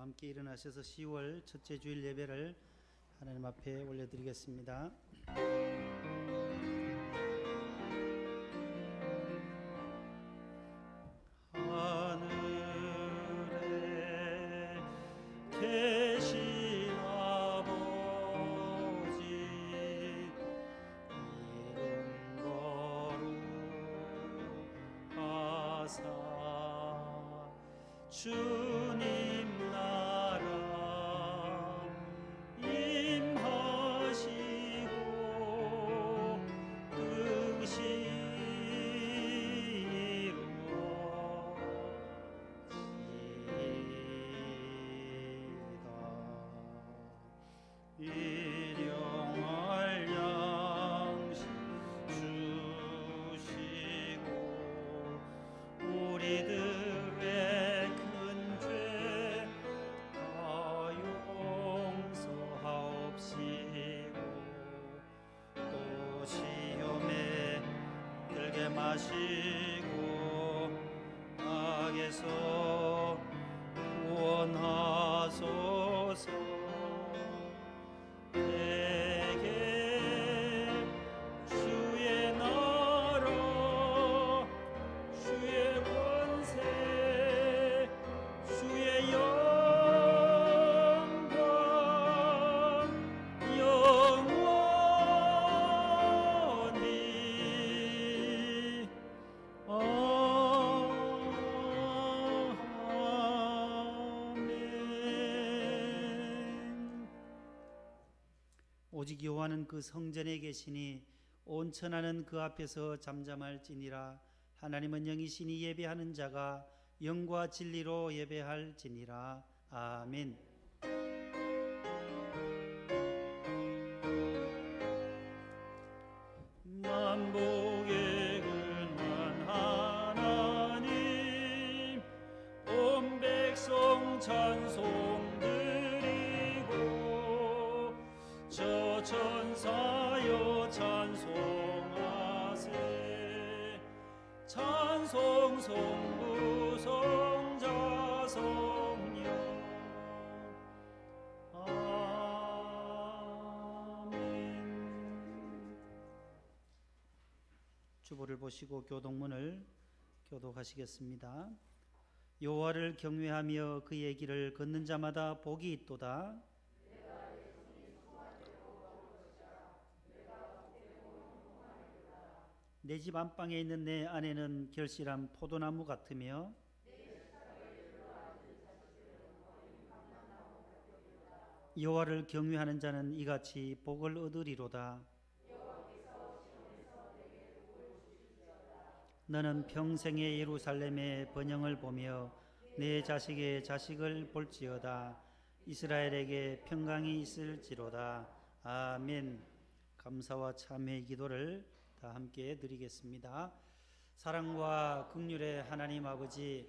함께 일어나셔서 10월 첫째 주일 예배를 하나님 앞에 올려드리겠습니다. 하늘에 계신 아버지 이름 거룩하사 주님 나라 임하시고 뜻이 이루어지이다. 일용할 양식 주시고 우리들의 큰 죄 다 용서하옵시고 또 시험에 들게 마시고 악에서 구원하소서. 대개 주의 나라 주의 권세 주의 영광 영원히 아멘. 오직 여호와는 그 성전에 계시니 온 천하는 그 앞에서 잠잠할지니라. 하나님은 영이시니 예배하는 자가 영과 진리로 예배할지니라. 아멘. 만복의 근한 하나님 온 백성 찬송 드리고 저 천사여 찬송하세. 찬송 성부 성자 성령 아멘. 주보를 보시고 교독문을 교독하시겠습니다. 여호와를 경외하며 그의 길을 걷는 자마다 복이 있도다. 내 집 안방에 있는 내 아내는 결실한 포도나무 같으며 여호와를 경외하는 자는 이같이 복을 얻으리로다. 너는 평생에 예루살렘의 번영을 보며 내 자식의 자식을 볼지어다. 이스라엘에게 평강이 있을지로다. 아멘. 감사와 참회의 기도를 다 함께 드리겠습니다. 사랑과 긍휼의 하나님 아버지,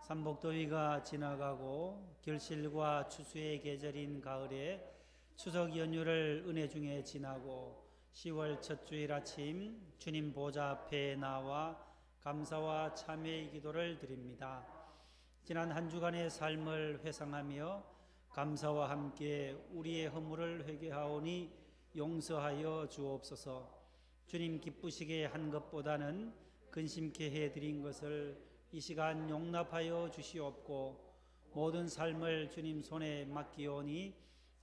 삼복더위가 지나가고 결실과 추수의 계절인 가을에 추석 연휴를 은혜 중에 지나고 10월 첫 주일 아침 주님 보좌 앞에 나와 감사와 참회의 기도를 드립니다. 지난 한 주간의 삶을 회상하며 감사와 함께 우리의 허물을 회개하오니 용서하여 주옵소서. 주님 기쁘시게 한 것보다는 근심케 해드린 것을 이 시간 용납하여 주시옵고 모든 삶을 주님 손에 맡기오니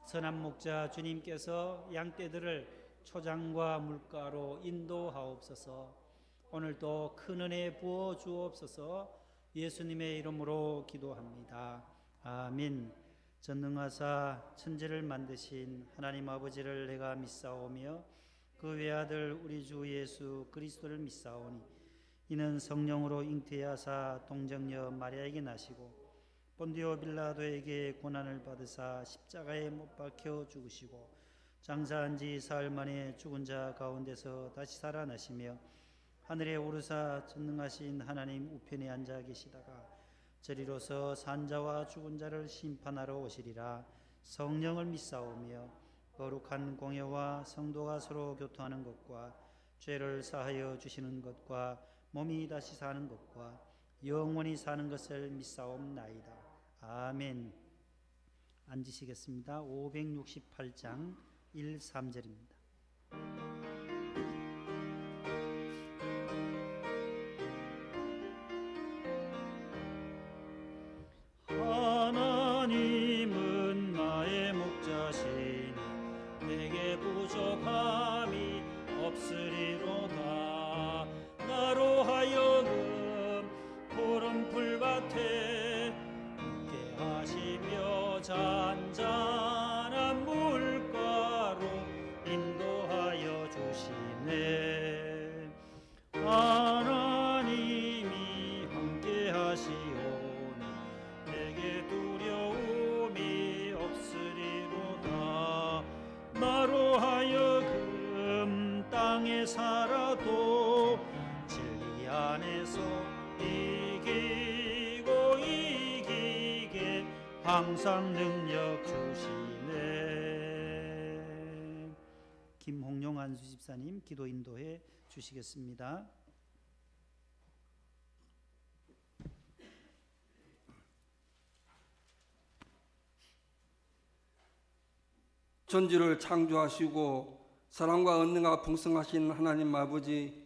선한 목자 주님께서 양떼들을 초장과 물가로 인도하옵소서. 오늘도 큰 은혜 부어 주옵소서. 예수님의 이름으로 기도합니다. 아멘. 전능하사 천지를 만드신 하나님 아버지를 내가 믿사오며 그 외아들 우리 주 예수 그리스도를 믿사오니 이는 성령으로 잉태하사 동정녀 마리아에게 나시고 본디오 빌라도에게 고난을 받으사 십자가에 못 박혀 죽으시고 장사한 지 사흘 만에 죽은 자 가운데서 다시 살아나시며 하늘에 오르사 전능하신 하나님 우편에 앉아 계시다가 저리로서 산자와 죽은 자를 심판하러 오시리라. 성령을 믿사오며 거룩한 공예와 성도가 서로 교통하는 것과 죄를 사하여 주시는 것과 몸이 다시 사는 것과 영원히 사는 것을 믿사옵나이다. 아멘. 앉으시겠습니다. 568장 1, 3절입니다. 하나님은 나의 목자시니 내게 부족함이 없으리로다. 나로 하여금 푸른 풀밭에 눕게 하시며 잔잔한 물가로 인도하여 주시네. 하나님이 함께 하시오니 내게 두려움이 없으리로다. 나로 하여금 땅에 살아도 진리 안에서 이기고 이기게 항상 능력 주시네. 김홍룡 안수집사님 기도 인도해 주시겠습니다. 전지를 창조하시고 사랑과 은혜가 풍성하신 하나님 아버지,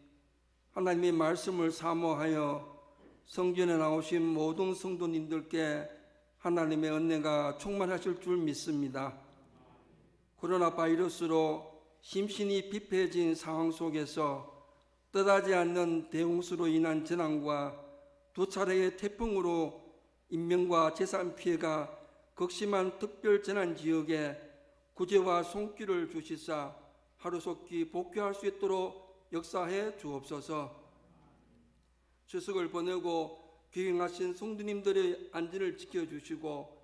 하나님의 말씀을 사모하여 성전에 나오신 모든 성도님들께 하나님의 은혜가 충만하실 줄 믿습니다. 코로나 바이러스로 심신이 피폐해진 상황 속에서 뜻하지 않는 대홍수로 인한 재난과 두 차례의 태풍으로 인명과 재산 피해가 극심한 특별 재난 지역에 구제와 손길을 주시사 하루속히 복귀할 수 있도록 역사해 주옵소서. 추석을 보내고 귀행하신 성도님들의 안전을 지켜주시고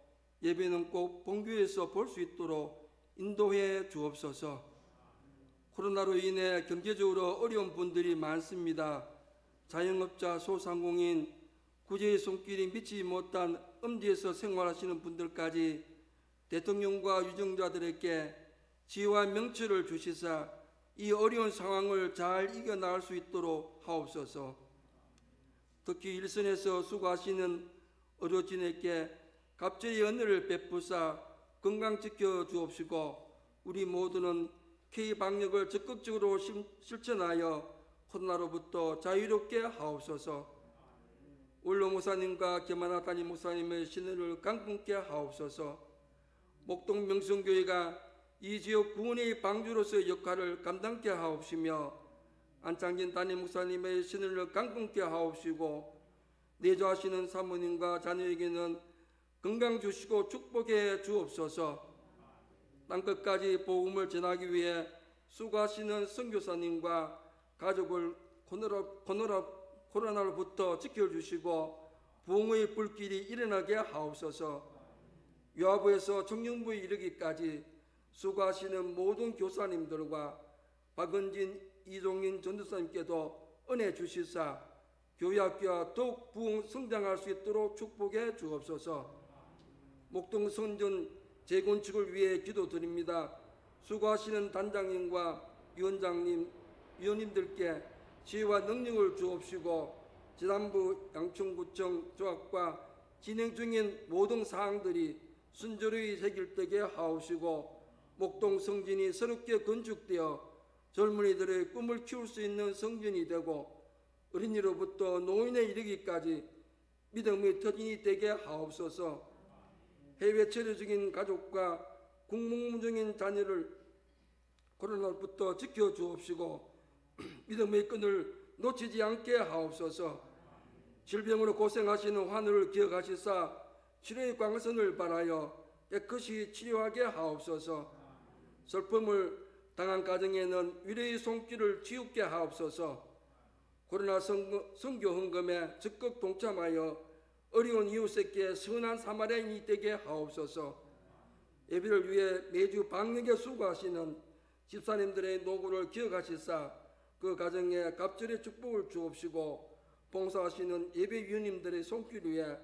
예배는 꼭 본교에서 볼 수 있도록 인도해 주옵소서. 코로나로 인해 경제적으로 어려운 분들이 많습니다. 자영업자, 소상공인, 구제의 손길이 미치지 못한 음지에서 생활하시는 분들까지 대통령과 유정자들에게 지혜와 명철을 주시사 이 어려운 상황을 잘 이겨나갈 수 있도록 하옵소서. 특히 일선에서 수고하시는 의료진에게 갑절의 은혜를 베푸사 건강 지켜 주옵시고 우리 모두는 K방역을 적극적으로 실천하여 코로나로부터 자유롭게 하옵소서. 원로 목사님과 개마나 담임 목사님의 신의를 강건케 하옵소서. 목동 명성교회가 이 지역 구원의 방주로서의 역할을 감당케 하옵시며 안창진 담임 목사님의 신의를 강건케 하옵시고 내조하시는 사모님과 자녀에게는 건강 주시고 축복해 주옵소서. 땅끝까지 복음을 전하기 위해 수고하시는 선교사님과 가족을 코로나로부터 지켜주시고 부흥의 불길이 일어나게 하옵소서. 유아부에서 청년부에 이르기까지 수고하시는 모든 교사님들과 박은진, 이종인 전도사님께도 은혜 주시사 교회학교와 더욱 부흥 성장할 수 있도록 축복해 주옵소서. 목동 선전 재건축을 위해 기도드립니다. 수고하시는 단장님과 위원장님, 위원님들께 지혜와 능력을 주옵시고 지난부 양천구청 조합과 진행 중인 모든 사항들이 순조로이 해결되게 하옵시고 목동 성전이 새롭게 건축되어 젊은이들의 꿈을 키울 수 있는 성전이 되고 어린이로부터 노인에 이르기까지 믿음의 터전이 되게 하옵소서. 해외 체류 중인 가족과 국무무 중인 자녀를 코로나로부터 지켜주옵시고 믿음의 끈을 놓치지 않게 하옵소서. 질병으로 고생하시는 환우를 기억하시사 치료의 광선을 바라여 깨끗이 치료하게 하옵소서. 슬픔을 당한 가정에는 위로의 손길을 지우게 하옵소서. 코로나 선교 헌금에 적극 동참하여 어려운 이웃에게 선한 사마리아인이 되게 하옵소서. 예배를 위해 매주 방역에 수고하시는 집사님들의 노고를 기억하시사 그 가정에 갑절의 축복을 주옵시고 봉사하시는 예배위원님들의 손길 위에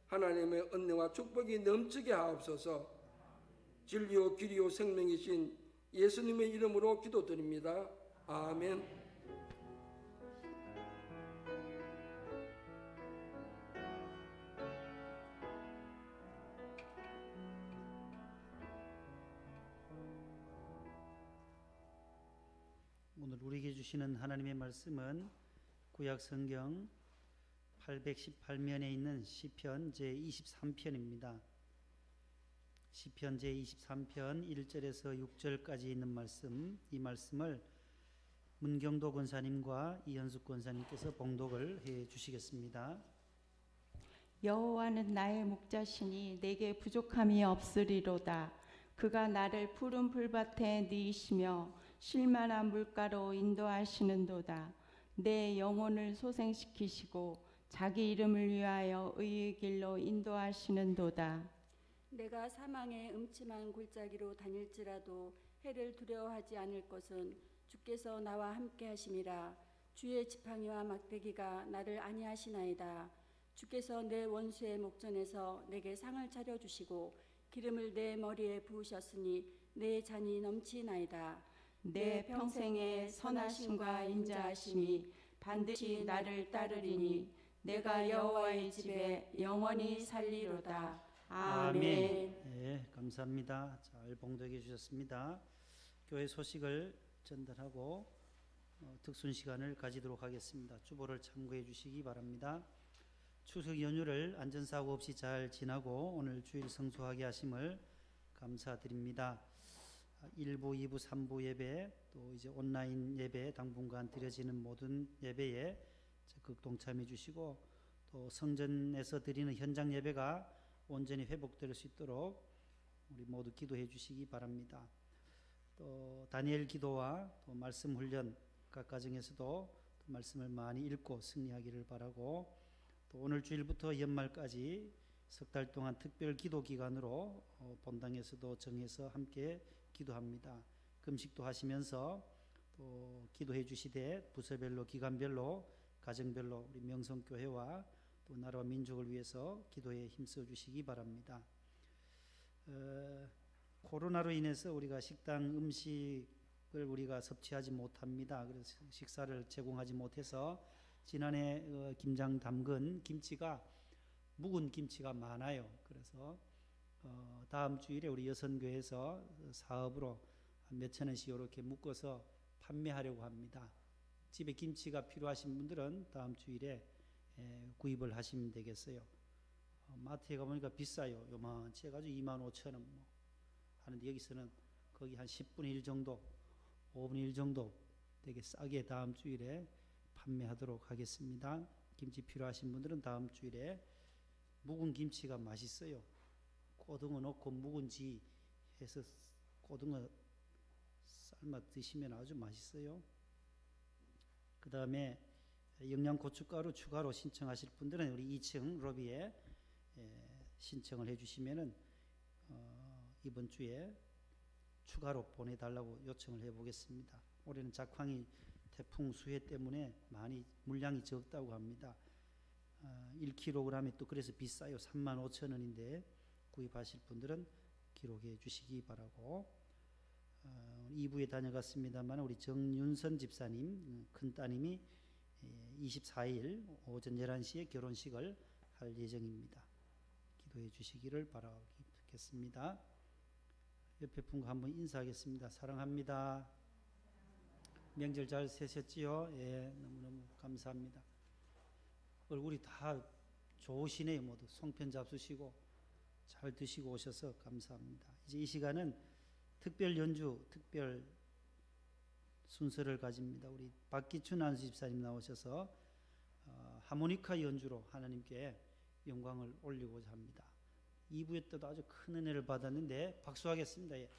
하나님의 은혜와 축복이 넘치게 하옵소서. 진리요 길이요 생명이신 예수님의 이름으로 기도드립니다. 아멘. 오늘 우리에게 주시는 하나님의 말씀은 구약 성경 818면에 있는 시편 제23편입니다. 시편 제23편 1절에서 6절까지 있는 말씀, 이 말씀을 문경도 권사님과 이현숙 권사님께서 봉독을 해 주시겠습니다. 여호와는 나의 목자시니 내게 부족함이 없으리로다. 그가 나를 푸른 풀밭에 누이시며 쉴만한 물가로 인도하시는도다. 내 영혼을 소생시키시고 자기 이름을 위하여 의의 길로 인도하시는도다. 내가 사망의 음침한 골짜기로 다닐지라도 해를 두려워하지 않을 것은 주께서 나와 함께 하심이라. 주의 지팡이와 막대기가 나를 안위하시나이다. 주께서 내 원수의 목전에서 내게 상을 차려주시고 기름을 내 머리에 부으셨으니 내 잔이 넘치나이다. 내 평생의 선하심과 인자하심이 반드시 나를 따르리니 내가 여호와의 집에 영원히 살리로다. 아멘. 네, 감사합니다. 잘 봉독해 주셨습니다. 교회 소식을 전달하고 특순 시간을 가지도록 하겠습니다. 주보를 참고해 주시기 바랍니다. 추석 연휴를 안전사고 없이 잘 지나고 오늘 주일 성수하게 하심을 감사드립니다. 1부, 2부, 3부 예배, 또 이제 온라인 예배 당분간 드려지는 모든 예배에 적극 동참해 주시고 또 성전에서 드리는 현장 예배가 온전히 회복될 수 있도록 우리 모두 기도해 주시기 바랍니다. 또 다니엘 기도와 또 말씀 훈련 각 가정에서도 또 말씀을 많이 읽고 승리하기를 바라고 또 오늘 주일부터 연말까지 석 달 동안 특별 기도 기간으로 본당에서도 정해서 함께 기도합니다. 금식도 하시면서 또 기도해 주시되 부서별로 기간별로 가정별로 우리 명성교회와 또 나라와 민족을 위해서 기도에 힘써 주시기 바랍니다. 코로나로 인해서 우리가 식당 음식을 우리가 섭취하지 못합니다. 그래서 식사를 제공하지 못해서 지난해 김장 담근 김치가 묵은 김치가 많아요. 그래서 다음 주일에 우리 여선교회에서 사업으로 몇천 원씩 이렇게 묶어서 판매하려고 합니다. 집에 김치가 필요하신 분들은 다음 주일에 구입을 하시면 되겠어요. 마트에 가보니까 비싸요. 요만치 해가지고 25,000원 뭐 하는데 여기서는 거기 한 10분의 1 정도, 5분의 1 정도 되게 싸게 다음 주일에 판매하도록 하겠습니다. 김치 필요하신 분들은 다음 주일에 묵은 김치가 맛있어요. 고등어 넣고 묵은지 해서 고등어 삶아 드시면 아주 맛있어요. 그 다음에 영양고춧가루 추가로 신청하실 분들은 우리 2층 로비에 신청을 해주시면은 이번 주에 추가로 보내달라고 요청을 해보겠습니다. 올해는 작황이 태풍 수해 때문에 많이 물량이 적다고 합니다. 1kg에 또 그래서 비싸요. 35,000원인데 구입하실 분들은 기록해 주시기 바라고 2부에 다녀갔습니다만 우리 정윤선 집사님 큰따님이 24일 오전 11시에 결혼식을 할 예정입니다. 기도해 주시기를 바라겠습니다. 옆에 분과 한번 인사하겠습니다. 사랑합니다. 명절 잘 세셨지요? 예, 너무너무 감사합니다. 얼굴이 다 좋으시네요. 모두 송편 잡수시고 잘 드시고 오셔서 감사합니다. 이제 이 시간은 특별 연주, 특별 순서를 가집니다. 우리 박기춘 안수 집사님 나오셔서 하모니카 연주로 하나님께 영광을 올리고자 합니다. 2부에 때도 아주 큰 은혜를 받았는데 박수하겠습니다. 예.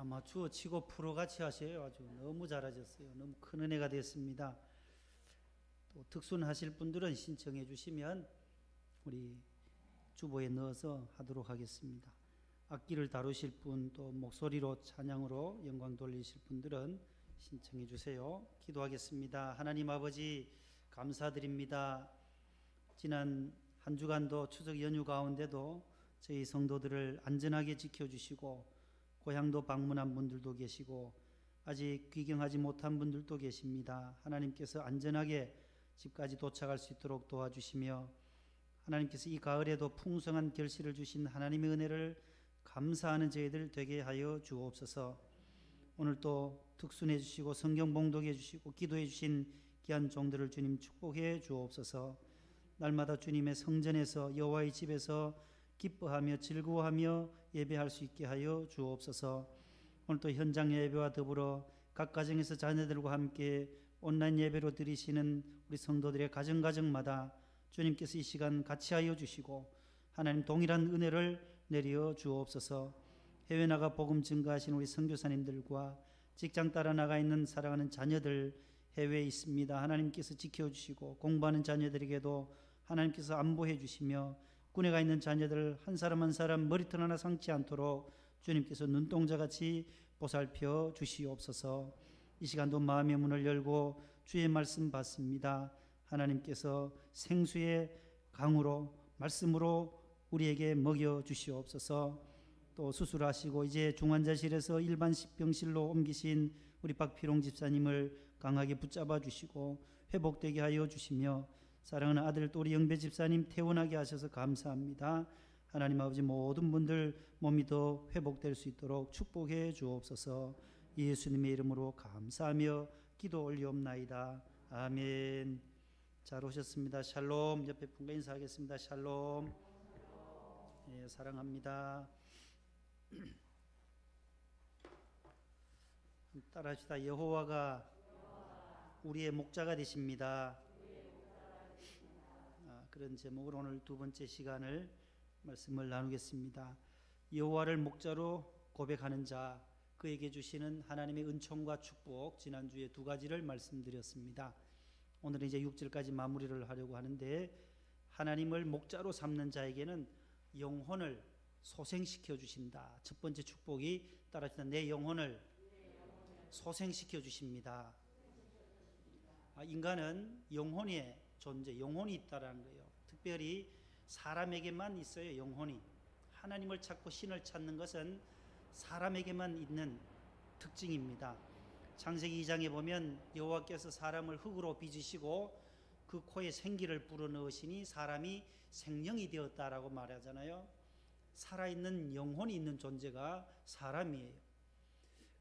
아마추어 치고 프로같이 하셔요. 아주 너무 잘하셨어요. 너무 큰 은혜가 됐습니다. 또 특순하실 분들은 신청해 주시면 우리 주보에 넣어서 하도록 하겠습니다. 악기를 다루실 분, 또 목소리로 찬양으로 영광 돌리실 분들은 신청해 주세요. 기도하겠습니다. 하나님 아버지 감사드립니다. 지난 한 주간도 추석 연휴 가운데도 저희 성도들을 안전하게 지켜주시고 고향도 방문한 분들도 계시고 아직 귀경하지 못한 분들도 계십니다. 하나님께서 안전하게 집까지 도착할 수 있도록 도와주시며 하나님께서 이 가을에도 풍성한 결실을 주신 하나님의 은혜를 감사하는 저희들 되게 하여 주옵소서. 오늘 또 특순해 주시고 성경 봉독해 주시고 기도해 주신 귀한 종들을 주님 축복해 주옵소서. 날마다 주님의 성전에서 여호와의 집에서 기뻐하며 즐거워하며 예배할 수 있게 하여 주옵소서. 오늘 또 현장 예배와 더불어 각 가정에서 자녀들과 함께 온라인 예배로 드리시는 우리 성도들의 가정마다 주님께서 이 시간 같이 하여 주시고 하나님 동일한 은혜를 내려 주옵소서. 해외 나가 복음 증거하신 우리 선교사님들과 직장 따라 나가 있는 사랑하는 자녀들 해외에 있습니다. 하나님께서 지켜주시고 공부하는 자녀들에게도 하나님께서 안보해 주시며 군에 가 있는 자녀들 한 사람 한 사람 머리털 하나 상치 않도록 주님께서 눈동자같이 보살펴 주시옵소서. 이 시간도 마음의 문을 열고 주의 말씀 받습니다. 하나님께서 생수의 강으로 말씀으로 우리에게 먹여 주시옵소서. 또 수술하시고 이제 중환자실에서 일반 병실로 옮기신 우리 박필홍 집사님을 강하게 붙잡아 주시고 회복되게 하여 주시며 사랑하는 아들 또 우리 영배 집사님 퇴원하게 하셔서 감사합니다. 하나님 아버지 모든 분들 몸이 더 회복될 수 있도록 축복해 주옵소서. 예수님의 이름으로 감사하며 기도 올리옵나이다. 아멘. 잘 오셨습니다. 샬롬. 옆에 분과 인사하겠습니다. 샬롬. 예, 사랑합니다. 따라합시다. 여호와가 우리의 목자가 되십니다. 그런 제목으로 오늘 두 번째 시간을 말씀을 나누겠습니다. 여호와를 목자로 고백하는 자, 그에게 주시는 하나님의 은총과 축복, 지난주에 두 가지를 말씀드렸습니다. 오늘은 이제 6절까지 마무리를 하려고 하는데, 하나님을 목자로 삼는 자에게는 영혼을 소생시켜 주신다. 첫 번째 축복이 따라합시다. 내 영혼을 소생시켜 주십니다. 인간은 영혼의 존재, 영혼이 있다라는 거예요. 특별히 사람에게만 있어요. 영혼이. 하나님을 찾고 신을 찾는 것은 사람에게만 있는 특징입니다. 창세기 2장에 보면 여호와께서 사람을 흙으로 빚으시고 그 코에 생기를 불어넣으시니 사람이 생명이 되었다라고 말하잖아요. 살아있는 영혼이 있는 존재가 사람이에요.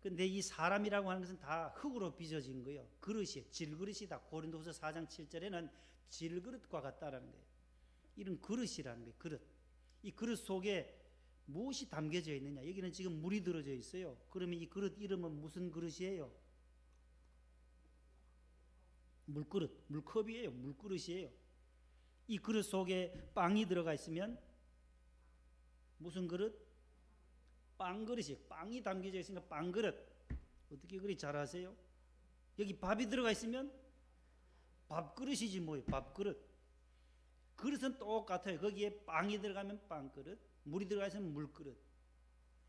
근데 이 사람이라고 하는 것은 다 흙으로 빚어진 거예요. 그릇이, 질그릇이다. 고린도후서 4장 7절에는 질그릇과 같다라는 거예요. 이런 그릇이라는 거예요. 그릇. 이 그릇 속에 무엇이 담겨져 있느냐? 여기는 지금 물이 들어져 있어요. 그러면 이 그릇 이름은 무슨 그릇이에요? 물그릇, 물컵이에요. 물그릇이에요. 이 그릇 속에 빵이 들어가 있으면 무슨 그릇? 빵그릇이, 빵이 담겨져 있으니까 빵그릇. 어떻게 그리 잘하세요? 여기 밥이 들어가 있으면 밥그릇이지 뭐예요. 밥그릇. 그릇은 똑같아요. 거기에 빵이 들어가면 빵그릇, 물이 들어가 있으면 물그릇,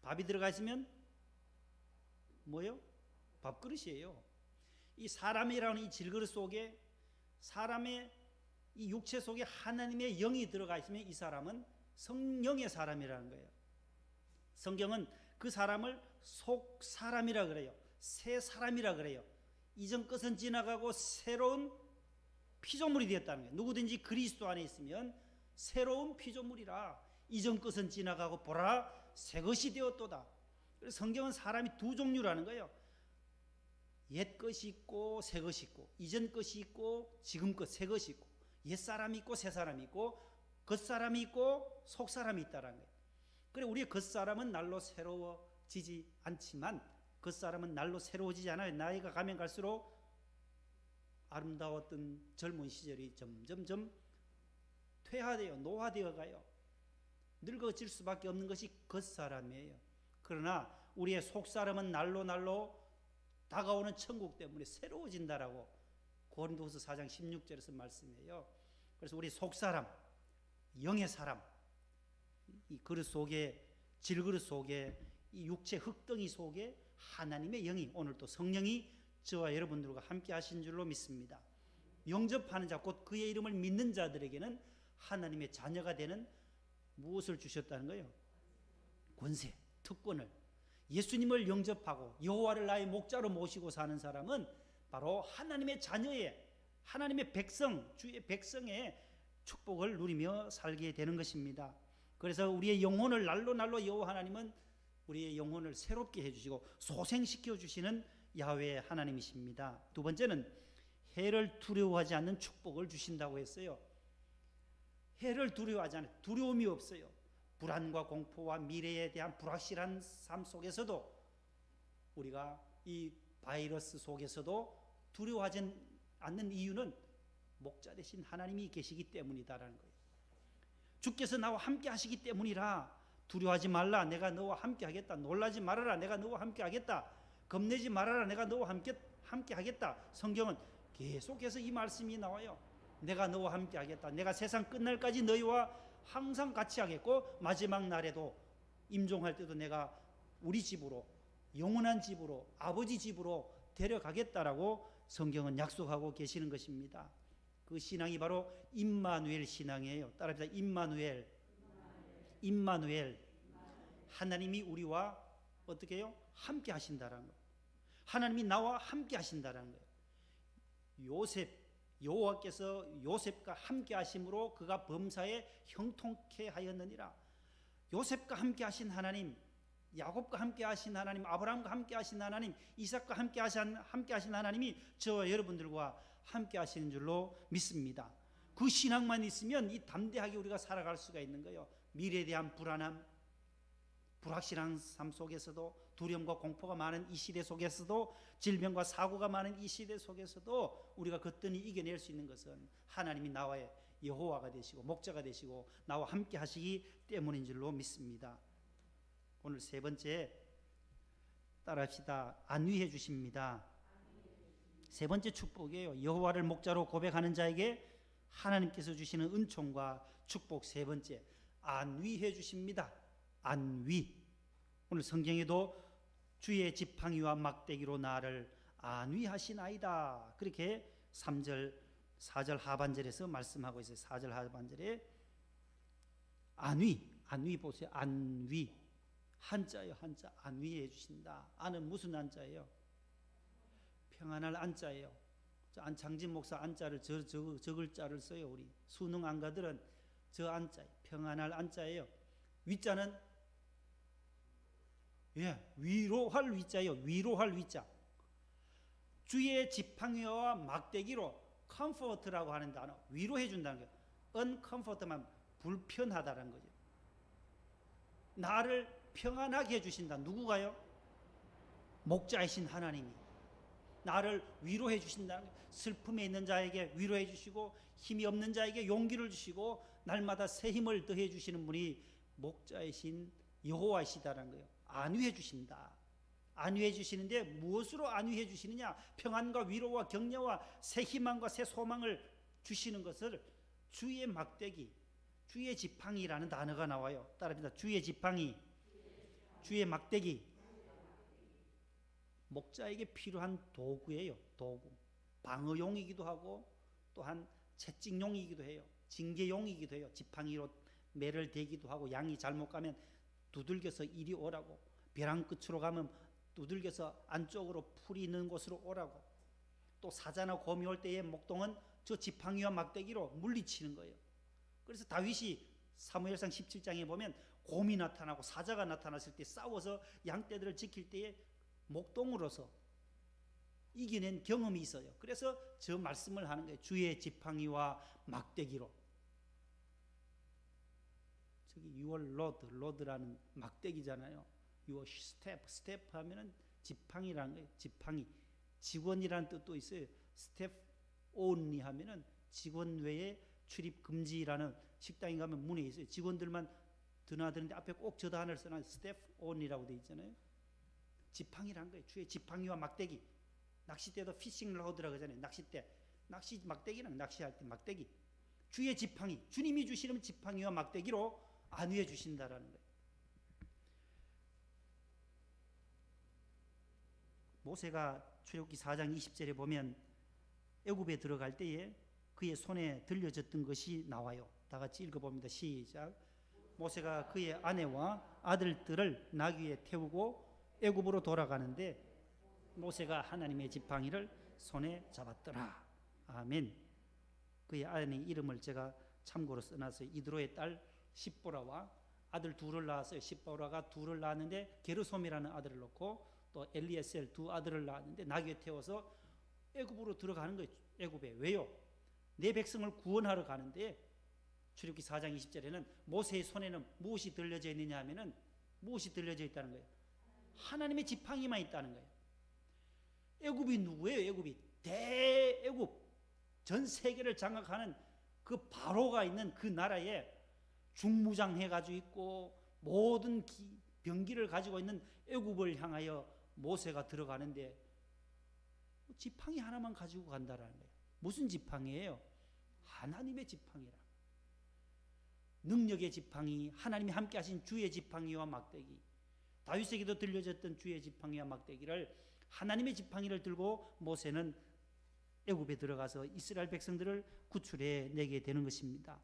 밥이 들어가 있으면 뭐예요? 밥그릇이에요. 이 사람이라는 이 질그릇 속에, 사람의 이 육체 속에 하나님의 영이 들어가 있으면 이 사람은 성령의 사람이라는 거예요. 성경은 그 사람을 속 사람이라 그래요. 새 사람이라 그래요. 이전 것은 지나가고 새로운 피조물이 되었다는 거예요. 누구든지 그리스도 안에 있으면 새로운 피조물이라. 이전 것은 지나가고 보라 새 것이 되었도다. 그래서 성경은 사람이 두 종류라는 거예요. 옛 것이 있고 새 것이 있고, 이전 것이 있고 지금 것 새 것이 있고, 옛 사람이 있고 새 사람이 있고, 겉 사람이 있고 속 사람이 있다라는 거예요. 그래, 우리의 겉사람은 날로 새로워지지 않지만 겉사람은 날로 새로워지지 않아요. 나이가 가면 갈수록 아름다웠던 젊은 시절이 점점점 퇴화되어 노화되어 가요. 늙어질 수밖에 없는 것이 겉사람이에요. 그러나 우리의 속사람은 날로 날로 다가오는 천국 때문에 새로워진다라고 고린도후서 4장 16절에서 말씀해요. 그래서 우리 속사람, 영의 사람, 이 그릇 속에, 질그릇 속에, 이 육체 흙덩이 속에 하나님의 영이, 오늘 또 성령이 저와 여러분들과 함께 하신 줄로 믿습니다. 영접하는 자, 곧 그의 이름을 믿는 자들에게는 하나님의 자녀가 되는 무엇을 주셨다는 거예요? 권세, 특권을. 예수님을 영접하고 여호와를 나의 목자로 모시고 사는 사람은 바로 하나님의 자녀의, 하나님의 백성, 주의 백성의 축복을 누리며 살게 되는 것입니다. 그래서 우리의 영혼을 날로 날로 여호와 하나님은 우리의 영혼을 새롭게 해주시고 소생시켜 주시는 야훼 하나님이십니다. 두 번째는 해를 두려워하지 않는 축복을 주신다고 했어요. 해를 두려워하지 않아요. 두려움이 없어요. 불안과 공포와 미래에 대한 불확실한 삶 속에서도 우리가 이 바이러스 속에서도 두려워하지 않는 이유는 목자 되신 하나님이 계시기 때문이다라는 거예요. 주께서 나와 함께 하시기 때문이라 두려워하지 말라, 내가 너와 함께 하겠다. 놀라지 말아라, 내가 너와 함께 하겠다. 겁내지 말아라, 내가 너와 함께 하겠다. 성경은 계속해서 이 말씀이 나와요. 내가 너와 함께 하겠다. 내가 세상 끝날까지 너희와 항상 같이 하겠고 마지막 날에도 임종할 때도 내가 우리 집으로, 영원한 집으로, 아버지 집으로 데려가겠다라고 성경은 약속하고 계시는 것입니다. 그 신앙이 바로 임마누엘 신앙이에요. 따라합시다. 임마누엘. 임마누엘. 하나님이 우리와 어떻게 해요? 함께 하신다라는 거예요. 하나님이 나와 함께 하신다라는 거예요. 여호와께서 요셉과 함께 하심으로 그가 범사에 형통케 하였느니라. 요셉과 함께 하신 하나님, 야곱과 함께 하신 하나님, 아브라함과 함께 하신 하나님, 이삭과 함께 하신 하나님이 저와 여러분들과 함께 하시는 줄로 믿습니다. 그 신앙만 있으면 이 담대하게 우리가 살아갈 수가 있는 거예요. 미래에 대한 불안함, 불확실한 삶 속에서도, 두려움과 공포가 많은 이 시대 속에서도, 질병과 사고가 많은 이 시대 속에서도 우리가 거뜬히 이겨낼 수 있는 것은 하나님이 나와의 여호와가 되시고 목자가 되시고 나와 함께 하시기 때문인 줄로 믿습니다. 오늘 세 번째 따라합시다. 안위해 주십니다. 세 번째 축복이에요. 여호와를 목자로 고백하는 자에게 하나님께서 주시는 은총과 축복 세 번째, 안위해 주십니다. 안위. 오늘 성경에도 주의 지팡이와 막대기로 나를 안위하시나이다, 그렇게 3절 4절 하반절에서 말씀하고 있어요. 4절 하반절에 안위 보세요. 안위, 한자예요. 한자. 안위해 주신다. 안은 무슨 안자예요? 평안할 안자예요. 안창진 목사 안자를 저 글자를 써요. 우리 수능 안가들은 저 안자, 평안할 안자예요. 위자는 위로할 위자예요. 위로할 위자. 주의 지팡이와 막대기로 comfort라고 하는 단어, 위로해 준다는 거예요. uncomfort만 불편하다는 거죠. 나를 평안하게 해주신다. 누구가요? 목자이신 하나님이 나를 위로해 주신다는 거예요. 슬픔에 있는 자에게 위로해 주시고 힘이 없는 자에게 용기를 주시고 날마다 새 힘을 더해 주시는 분이 목자이신 여호와이시다라는 거예요. 안위해 주신다. 안위해 주시는데 무엇으로 안위해 주시느냐? 평안과 위로와 격려와 새 희망과 새 소망을 주시는 것을 주의 막대기, 주의 지팡이라는 단어가 나와요. 따라합니다. 주의 지팡이, 주의 막대기. 목자에게 필요한 도구예요. 도구. 방어용이기도 하고 또한 채찍용이기도 해요. 징계용이기도 해요. 지팡이로 매를 대기도 하고, 양이 잘못 가면 두들겨서 이리 오라고, 벼랑 끝으로 가면 두들겨서 안쪽으로 풀이 있는 곳으로 오라고, 또 사자나 곰이 올 때의 목동은 저 지팡이와 막대기로 물리치는 거예요. 그래서 다윗이 사무엘상 17장에 보면 곰이 나타나고 사자가 나타났을 때 싸워서 양떼들을 지킬 때에 목동으로서 이겨낸 경험이 있어요. 그래서 저 말씀을 하는 거예요. 주의 지팡이와 막대기로. 저기 your 로드라는 막대기잖아요. your step 하면은 지팡이라는 거예요. 지팡이. 직원이라는 뜻도 있어요. step only 하면은 직원 외에 출입 금지라는, 식당에 가면 문에 있어요. 직원들만 드나드는데 앞에 꼭 저 단어를 써놔요. step only라고 되어 있잖아요. 지팡이란 거예요. 주의 지팡이와 막대기. 낚싯대도 피싱 로드라고 하잖아요. 낚싯대. 낚시 막대기랑 낚시할 때 막대기. 주의 지팡이. 주님이 주시는 지팡이와 막대기로 안위해 주신다라는 거예요. 모세가 출애굽기 4장 20절에 보면 애굽에 들어갈 때에 그의 손에 들려졌던 것이 나와요. 다 같이 읽어봅니다. 시작. 모세가 그의 아내와 아들들을 나귀에 태우고 애굽으로 돌아가는데 모세가 하나님의 지팡이를 손에 잡았더라. 아멘. 그의 아내 이름을 제가 참고로 써놨어요. 이드로의 딸 십보라와 아들 둘을 낳았어요. 십보라가 둘을 낳았는데 게르솜이라는 아들을 놓고 또 엘리에셀 두 아들을 낳았는데 나귀에 태워서 애굽으로 들어가는 거예요. 애굽에. 왜요? 내 백성을 구원하러 가는데 출애굽기 4장 20절에는 모세의 손에는 무엇이 들려져 있느냐 하면은 무엇이 들려져 있다는 거예요? 하나님의 지팡이만 있다는 거예요. 애굽이 누구예요? 애굽이 대애굽, 전 세계를 장악하는 그 바로가 있는 그 나라에 중무장해가지고 있고 모든 병기를 가지고 있는 애굽을 향하여 모세가 들어가는데 지팡이 하나만 가지고 간다라는 거예요. 무슨 지팡이예요? 하나님의 지팡이라. 능력의 지팡이, 하나님이 함께 하신 주의 지팡이와 막대기. 다윗에게도 들려졌던 주의 지팡이와 막대기를 하나님의 지팡이를 들고 모세는 애굽에 들어가서 이스라엘 백성들을 구출해 내게 되는 것입니다.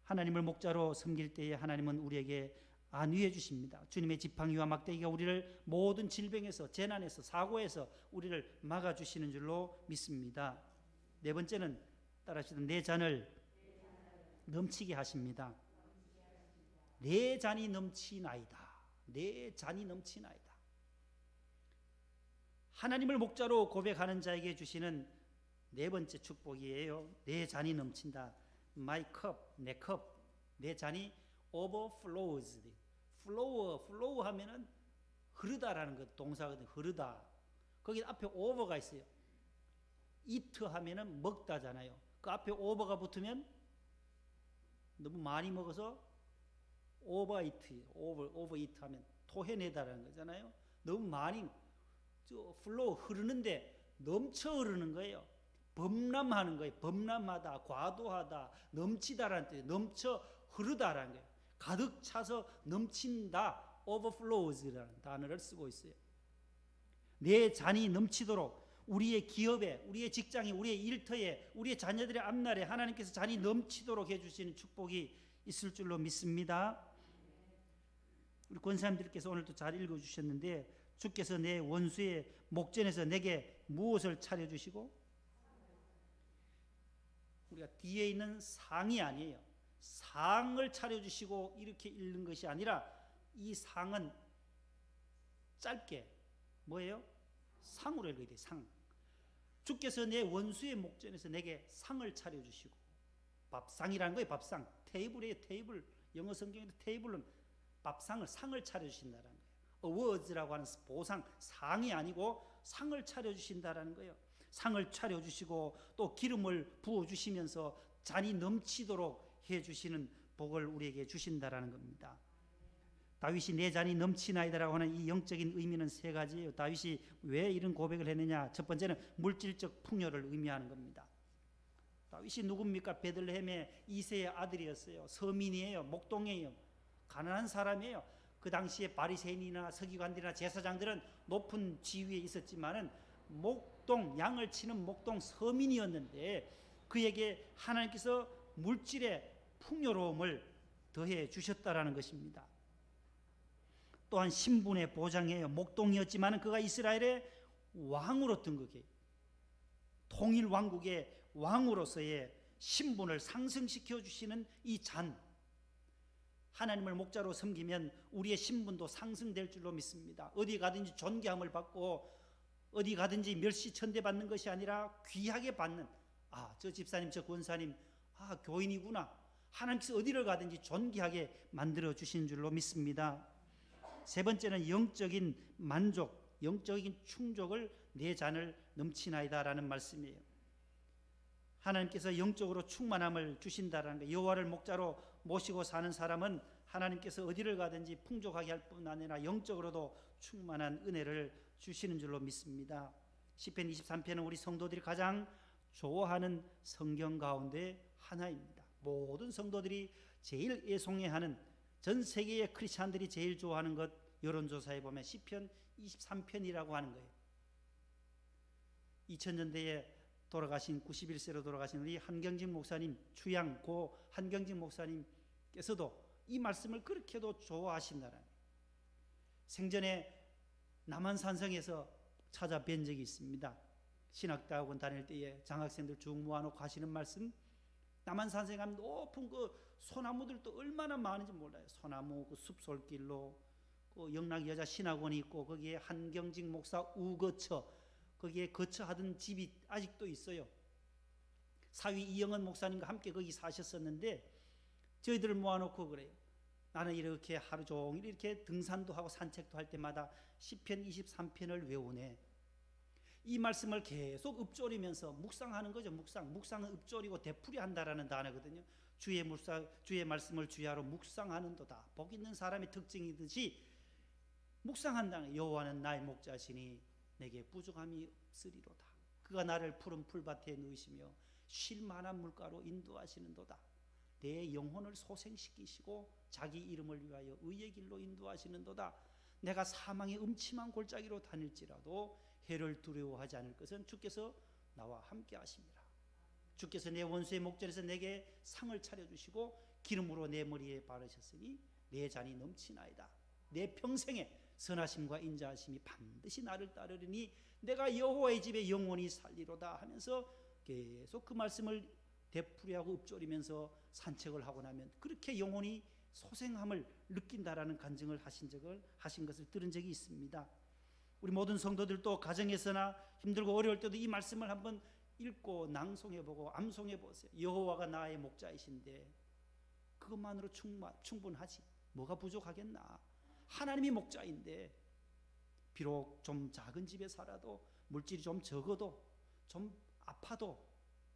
하나님을 목자로 섬길 때에 하나님은 우리에게 안위해 주십니다. 주님의 지팡이와 막대기가 우리를 모든 질병에서, 재난에서, 사고에서 우리를 막아주시는 줄로 믿습니다. 네 번째는 따라하시던 내 잔을 넘치게 하십니다. 내 잔이 넘치나이다. 내 잔이 넘치나이다. 하나님을 목자로 고백하는 자에게 주시는 네 번째 축복이에요. 내 잔이 넘친다. My cup, 내 컵, 내 잔이 overflows. flow 하면은 흐르다라는 것 동사거든요. 흐르다. 거기 앞에 over가 있어요. eat 하면은 먹다잖아요. 그 앞에 over가 붙으면 너무 많이 먹어서 overeat 하면 토해내다라는 거잖아요. 너무 많이 flow 흐르는데 넘쳐 흐르는 거예요. 범람하는 거예요. 범람하다, 과도하다, 넘치다라는 뜻이에요. 넘쳐 흐르다라는 거예요. 가득 차서 넘친다, overflows라는 단어를 쓰고 있어요. 내 잔이 넘치도록 우리의 기업에, 우리의 직장에, 우리의 일터에, 우리의 자녀들의 앞날에 하나님께서 잔이 넘치도록 해주시는 축복이 있을 줄로 믿습니다. 우리 권사님들께서 오늘도 잘 읽어주셨는데 주께서 내 원수의 목전에서 내게 무엇을 차려주시고, 우리가 뒤에 있는 상이 아니에요. 상을 차려주시고 이렇게 읽는 것이 아니라 이 상은 짧게 뭐예요? 상으로 읽어야 돼요. 상. 주께서 내 원수의 목전에서 내게 상을 차려주시고, 밥상이라는 거예요. 밥상. 테이블이에요. 테이블. 영어 성경에도 테이블은 밥상을, 상을 차려주신다는 거예요. 어워즈라고 하는 보상, 상이 아니고 상을 차려주신다는 거예요. 상을 차려주시고 또 기름을 부어주시면서 잔이 넘치도록 해주시는 복을 우리에게 주신다라는 겁니다. 다윗이 내 잔이 넘치나이다라고 하는 이 영적인 의미는 세 가지예요. 다윗이 왜 이런 고백을 했느냐? 첫 번째는 물질적 풍요를 의미하는 겁니다. 다윗이 누굽니까? 베들레헴의 이세의 아들이었어요. 서민이에요. 목동이에요. 가난한 사람이에요. 그 당시에 바리새인이나 서기관들이나 제사장들은 높은 지위에 있었지만은 목동, 양을 치는 목동 서민이었는데 그에게 하나님께서 물질의 풍요로움을 더해 주셨다라는 것입니다. 또한 신분의 보장이에요. 목동이었지만 그가 이스라엘의 왕으로 등극해요. 통일 왕국의 왕으로서의 신분을 상승시켜 주시는 이 잔, 하나님을 목자로 섬기면 우리의 신분도 상승될 줄로 믿습니다. 어디 가든지 존귀함을 받고 어디 가든지 멸시천대 받는 것이 아니라 귀하게 받는, 저 집사님, 저 권사님, 교인이구나. 하나님께서 어디를 가든지 존귀하게 만들어 주신 줄로 믿습니다. 세 번째는 영적인 만족, 영적인 충족을 내 잔을 넘치나이다라는 말씀이에요. 하나님께서 영적으로 충만함을 주신다라는 거예요. 여호와를 목자로 모시고 사는 사람은 하나님께서 어디를 가든지 풍족하게 할 뿐 아니라 영적으로도 충만한 은혜를 주시는 줄로 믿습니다. 시편 23편은 우리 성도들이 가장 좋아하는 성경 가운데 하나입니다. 모든 성도들이 제일 애송해하는, 전 세계의 크리스찬들이 제일 좋아하는 것, 여론조사에 보면 시편 23편이라고 하는 거예요. 2000년대에 돌아가신 91세로 돌아가신 우리 한경직 목사님, 주양 고 한경직 목사님께서도 이 말씀을 그렇게도 좋아하신다는, 생전에 남한산성에서 찾아뵌 적이 있습니다. 신학대학원 다닐 때에 장학생들 쭉 모아놓고 하시는 말씀, 남한산성에 가면 높은 그 소나무들도 얼마나 많은지 몰라요. 소나무 그 숲솔길로, 그 영락 여자 신학원이 있고 거기에 한경직 목사 우거처, 거기에 거처하던 집이 아직도 있어요. 사위 이영은 목사님과 함께 거기 사셨었는데 저희들을 모아놓고 그래요. 나는 이렇게 하루 종일 이렇게 등산도 하고 산책도 할 때마다 시편 23편을 외우네. 이 말씀을 계속 읊조리면서 묵상하는 거죠. 묵상은 읊조리고 되풀이한다라는 단어거든요. 주의 말씀을 주야로 묵상하는도다. 복 있는 사람의 특징이듯이 묵상한다는, 여호와는 나의 목자시니 내게 부족함이 없으리로다. 그가 나를 푸른 풀밭에 누이시며 쉴 만한 물가로 인도하시는도다. 내 영혼을 소생시키시고 자기 이름을 위하여 의의 길로 인도하시는도다. 내가 사망의 음침한 골짜기로 다닐지라도 해를 두려워하지 않을 것은 주께서 나와 함께 하심이라. 주께서 내 원수의 목전에서 내게 상을 차려주시고 기름으로 내 머리에 바르셨으니 내 잔이 넘치나이다. 내 평생에 선하심과 인자하심이 반드시 나를 따르리니 내가 여호와의 집에 영원히 살리로다 하면서 계속 그 말씀을 되풀이하고 읊조리면서 산책을 하고 나면 그렇게 영혼이 소생함을 느낀다라는 간증을 하신 것을 들은 적이 있습니다. 우리 모든 성도들도 가정에서나 힘들고 어려울 때도 이 말씀을 한번 읽고 낭송해보고 암송해보세요. 여호와가 나의 목자이신데 그것만으로 충분하지, 뭐가 부족하겠나. 하나님이 목자인데 비록 좀 작은 집에 살아도 물질이 좀 적어도 좀 아파도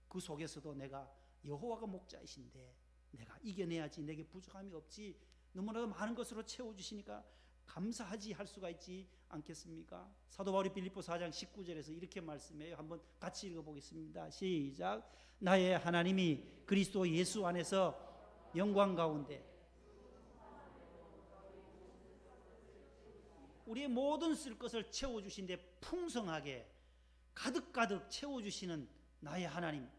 그 속에서도 내가 여호와가 목자이신데 내가 이겨내야지, 내게 부족함이 없지, 너무나도 많은 것으로 채워주시니까 감사하지 할 수가 있지 않겠습니까? 사도 바울이 빌립보서 4장 19절에서 이렇게 말씀해요. 한번 같이 읽어보겠습니다. 시작. 나의 하나님이 그리스도 예수 안에서 영광 가운데 우리의 모든 쓸 것을 채워주신데 풍성하게 가득가득 채워주시는 나의 하나님.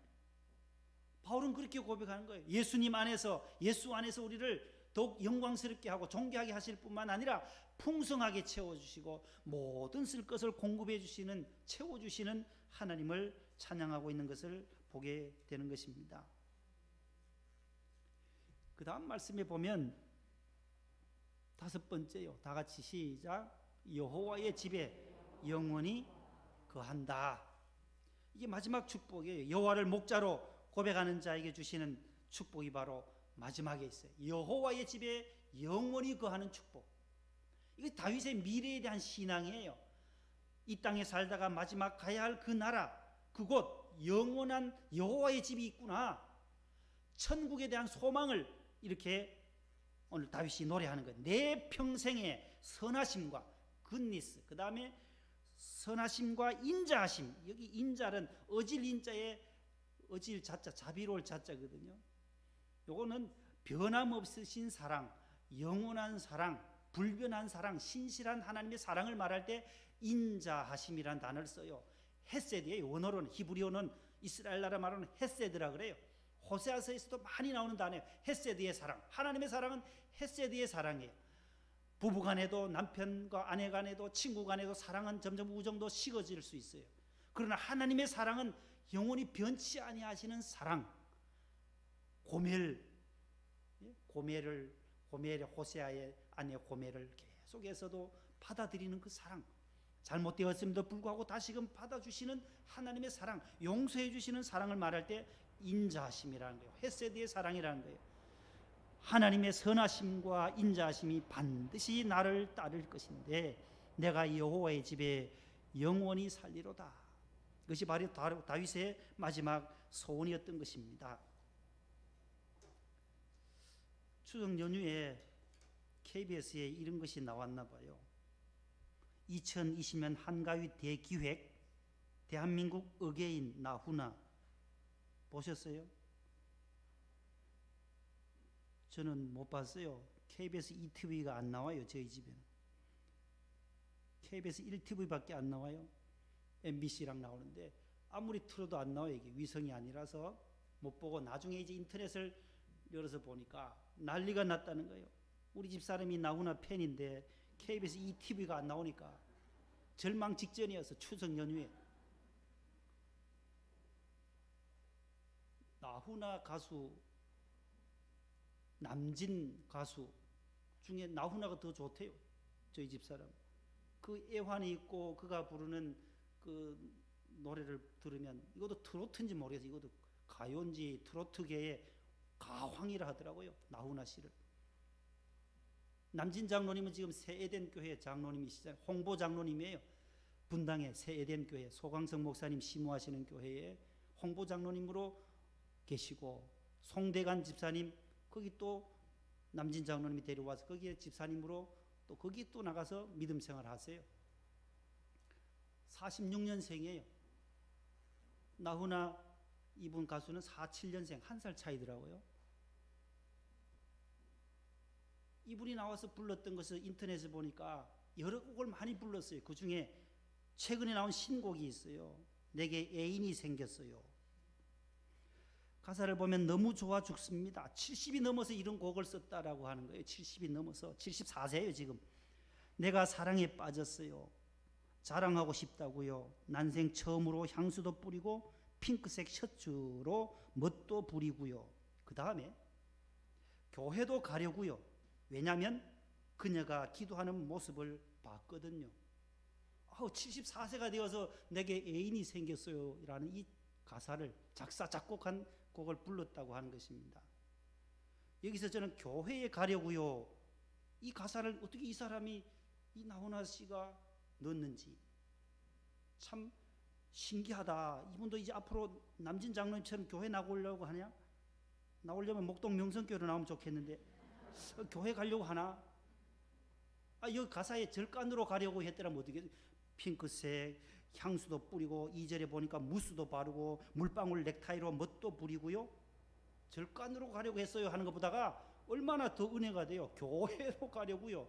바울은 그렇게 고백하는 거예요. 예수님 안에서, 예수 안에서 우리를 더욱 영광스럽게 하고 존귀하게 하실 뿐만 아니라 풍성하게 채워주시고 모든 쓸 것을 공급해 주시는, 채워주시는 하나님을 찬양하고 있는 것을 보게 되는 것입니다. 그 다음 말씀에 보면 5번째요. 다 같이 시작. 여호와의 집에 영원히 거한다. 이게 마지막 축복이에요. 여호와를 목자로 고백하는 자에게 주시는 축복이 바로 마지막에 있어요. 여호와의 집에 영원히 거하는 축복. 이게 다윗의 미래에 대한 신앙이에요. 이 땅에 살다가 마지막 가야 할 그 나라, 그곳 영원한 여호와의 집이 있구나. 천국에 대한 소망을 이렇게 오늘 다윗이 노래하는 거예요. 내 평생의 선하심과 굿니스, 그 다음에 선하심과 인자하심. 여기 인자는 어질 인자의 어질 자자, 자비로울 자자거든요. 요거는 변함없으신 사랑, 영원한 사랑, 불변한 사랑, 신실한 하나님의 사랑을 말할 때 인자하심이란 단어를 써요. 헤세드예요. 원어로는, 히브리어는 이스라엘 나라 말하는 헤세드라 그래요. 호세아서에서도 많이 나오는 단어예요. 헤세드의 사랑. 하나님의 사랑은 헤세드의 사랑이에요. 부부 간에도, 남편과 아내 간에도, 친구 간에도 사랑은 점점 우정도 식어질 수 있어요. 그러나 하나님의 사랑은 영원히 변치 아니하시는 사랑. 고멜의 호세아의 아내 고멜을 계속해서도 받아들이는 그 사랑, 잘못되었음에도 불구하고 다시금 받아주시는 하나님의 사랑, 용서해 주시는 사랑을 말할 때 인자하심이라는 거예요. 헤세드의 사랑이라는 거예요. 하나님의 선하심과 인자하심이 반드시 나를 따를 것인데 내가 여호와의 집에 영원히 살리로다. 이것이 바로 다윗의 마지막 소원이었던 것입니다. 추석 연휴에 KBS에 이런 것이 나왔나 봐요. 2020년 한가위 대기획 대한민국 어게인 나훈아 보셨어요? 저는 못 봤어요. KBS ETV가 안 나와요. 저희 집에는. KBS 1TV밖에 안 나와요. MBC랑 나오는데 아무리 틀어도 안 나와요. 이게 위성이 아니라서 못 보고 나중에 이제 인터넷을 열어서 보니까 난리가 났다는 거예요. 우리 집 사람이 나훈아 팬인데 KBS ETV가 안 나오니까 절망 직전이어서 추석 연휴에 나훈아 가수, 남진 가수 중에 나훈아가 더 좋대요. 저희 집 사람. 그 애환이 있고 그가 부르는 그 노래를 들으면 이것도 트로트인지 모르겠어요. 이것도 가요인지 트로트계의 가황이라 하더라고요. 나훈아 씨를. 남진 장로님은 지금 새에덴 교회 장로님이시잖아요. 홍보 장로님이에요. 분당의 새에덴 교회 소강성 목사님 심우하시는 교회에 홍보 장로님으로 계시고, 송대관 집사님 거기 또 남진 장로님이 데려와서 거기에 집사님으로 또 거기 또 나가서 믿음 생활 하세요. 46년생이에요. 나훈아 이분 가수는 47년생, 한 살 차이더라고요. 이분이 나와서 불렀던 것을 인터넷에 보니까 여러 곡을 많이 불렀어요. 그 중에 최근에 나온 신곡이 있어요. 내게 애인이 생겼어요. 가사를 보면 너무 좋아 죽습니다. 70이 넘어서 이런 곡을 썼다라고 하는 거예요. 70이 넘어서 74세예요 지금. 내가 사랑에 빠졌어요. 자랑하고 싶다고요. 난생 처음으로 향수도 뿌리고 핑크색 셔츠로 멋도 부리고요. 그 다음에 교회도 가려고요. 왜냐하면 그녀가 기도하는 모습을 봤거든요. 74세가 되어서 내게 애인이 생겼어요 라는 이 가사를 작사 작곡한 곡을 불렀다고 하는 것입니다. 여기서 저는 교회에 가려고요, 이 가사를 어떻게 이 사람이, 이 나훈아 씨가 넣었는지 참 신기하다. 이분도 이제 앞으로 남진 장로님처럼 교회 나오려고 하냐? 나오려면 목동 명성교회로 나오면 좋겠는데 교회 가려고 하나? 여기 가사에 절간으로 가려고 했더라면 어떻게, 핑크색 향수도 뿌리고 2절에 보니까 무스도 바르고 물방울 넥타이로 멋도 부리고요. 절간으로 가려고 했어요 하는 것보다가 얼마나 더 은혜가 돼요. 교회로 가려고요.